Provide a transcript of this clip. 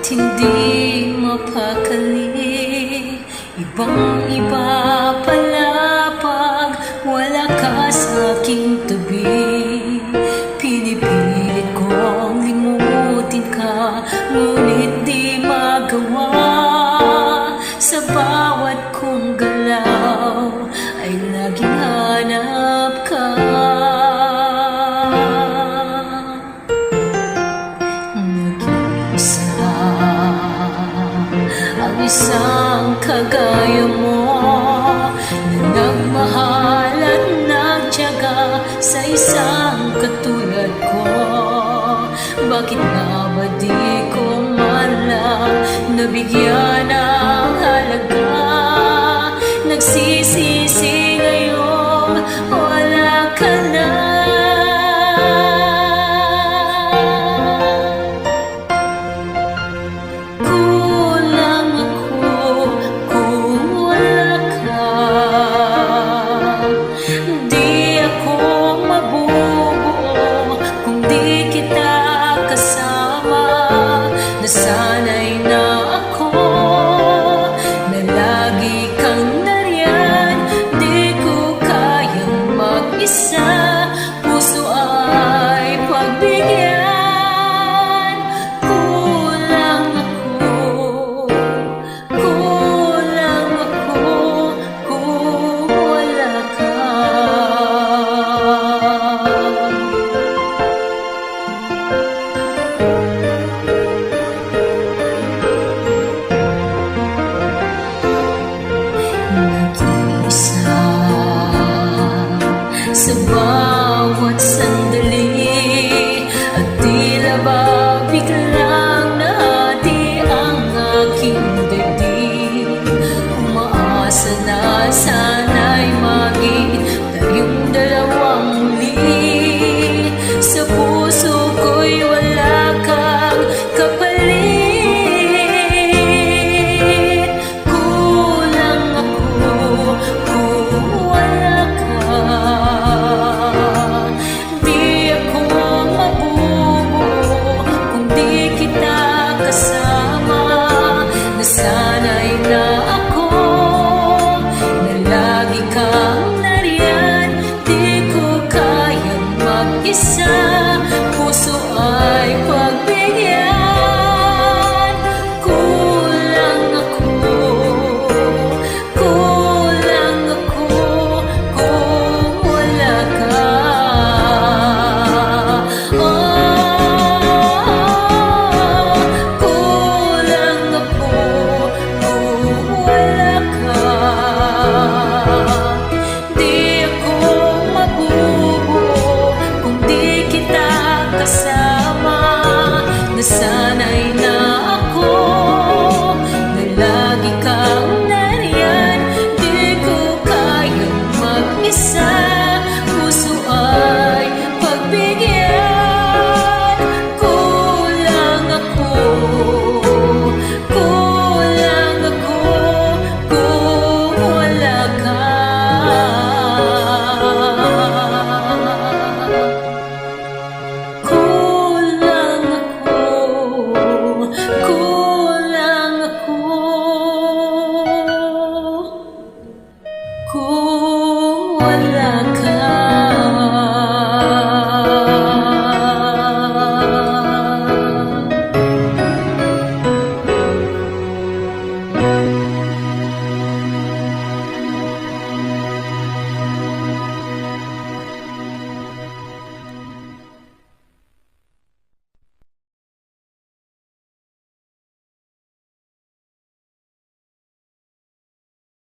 hindi mapakali. Ibang-iba pala pag wala ka sa aking tabi. Pinipilit kong limutin ka, ngunit di magawa. Sa bawat kong galaw ay laging hanap ka. Nag-iisa ang isang kagaya mo, na nagmahal at nagtiyaga sa isang katulad ko. Bakit nga ba di ko man lang nabigyan ng halaga? Nagsisisi ngayon, wala ka na. Kulang ako kung wala ka. Di ako mabubuo kung di kita kasama. Nasanay na ako na lagi kang nariyan. Di ko kayang mag-isa, puso ay pagbigyan. Kulang ako kung wala ka. Nag-iisa sa bawat sandali, at tila ba biglang nahati ang aking daigdig. Umaasa na sana'y maging tayong dalawang muli. Sa puso ko'y wala kang kapalit. Kulang ako kung wala ka. Di ako mabubuo kung di kita kasama. Nasanay na ako na lagi kang nariyan. Di ko kayang mag-isa, puso ay pagbigyan. Kulang ako kung wala ka. Kulang ako kung wala ka. Di ako mabubuo kung di kita kasama. Nasanay na ako na lagi kang nariyan. Di ko kayang mag-isa, puso ay pagbigyan. Kulang ako kung wala ka. Kulang ako kung wala ka.